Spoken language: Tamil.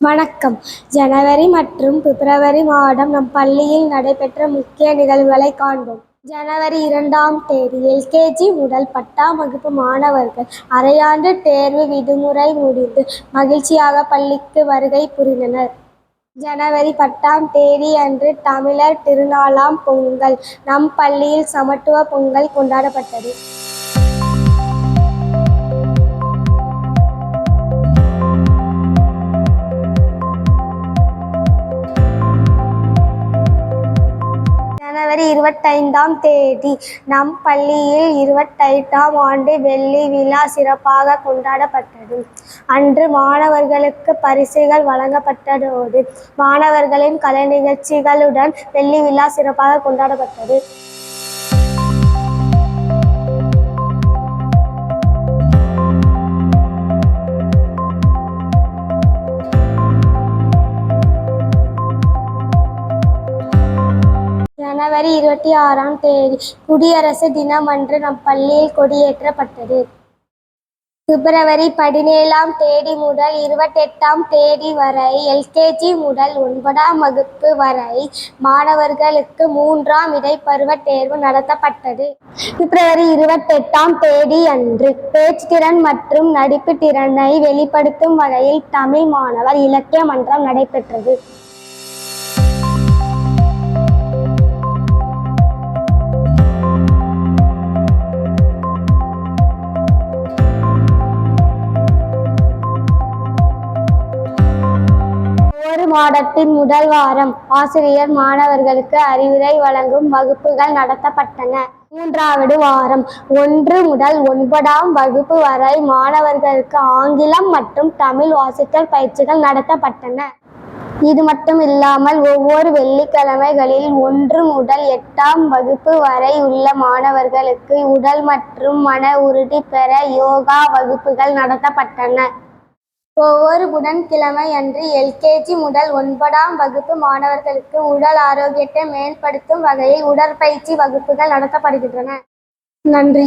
வணக்கம். ஜனவரி மற்றும் பிப்ரவரி மாதம் நம் பள்ளியில் நடைபெற்ற முக்கிய நிகழ்வுகளை காண்போம். ஜனவரி 2ஆம் தேதி எல்கேஜி முதல் 10ஆம் வகுப்பு மாணவர்கள் அரையாண்டு தேர்வு விடுமுறை முடிந்து மகிழ்ச்சியாக பள்ளிக்கு வருகை புரிந்தனர். ஜனவரி 10ஆம் தேதி அன்று தமிழர் திருநாளாம் பொங்கல் நம் பள்ளியில் சமத்துவ பொங்கல் கொண்டாடப்பட்டது. ஜனவரி 25ஆம் தேதி நம் பள்ளியில் 28ஆம் ஆண்டு வெள்ளி விழா சிறப்பாக கொண்டாடப்பட்டது. அன்று மாணவர்களுக்கு பரிசுகள் வழங்கப்பட்டதோடு மாணவர்களின் கலை நிகழ்ச்சிகளுடன் வெள்ளி விழா சிறப்பாக கொண்டாடப்பட்டது. ஜனவரி 26ஆம் தேதி குடியரசு தினமன்று நம் பள்ளியில் கொடியேற்றப்பட்டது. பிப்ரவரி 17ஆம் தேதி முதல் 28ஆம் தேதி வரை எல்கேஜி முதல் 9ஆம் வகுப்பு வரை மாணவர்களுக்கு 3ஆம் இடைப்பருவ தேர்வு நடத்தப்பட்டது. பிப்ரவரி 28ஆம் தேதி அன்று பேச்சுத்திறன் மற்றும் நடிப்பு திறனை வெளிப்படுத்தும் வகையில் தமிழ் மாணவர் இலக்கிய மன்றம் நடைபெற்றது. ஒவ்வொரு மாதத்தின் முதல் வாரம் ஆசிரியர் மாணவர்களுக்கு அறிவுரை வழங்கும் வகுப்புகள் நடத்தப்பட்டன. 3வது வாரம் 1 முதல் 9ஆம் வகுப்பு வரை மாணவர்களுக்கு ஆங்கிலம் மற்றும் தமிழ் வாசித்தல் பயிற்சிகள் நடத்தப்பட்டன. இது மட்டும் இல்லாமல் ஒவ்வொரு வெள்ளிக்கிழமைகளில் 1 முதல் 8ஆம் வகுப்பு வரை உள்ள மாணவர்களுக்கு உடல் மற்றும் மன உறுதி பெற யோகா வகுப்புகள் நடத்தப்பட்டன. ஒவ்வொரு புதன்கிழமை அன்று எல்கேஜி முதல் 9ஆம் வகுப்பு மாணவர்களுக்கு உடல் ஆரோக்கியத்தை மேம்படுத்தும் வகையில் உடற்பயிற்சி வகுப்புகள் நடத்தப்படுகின்றன. நன்றி.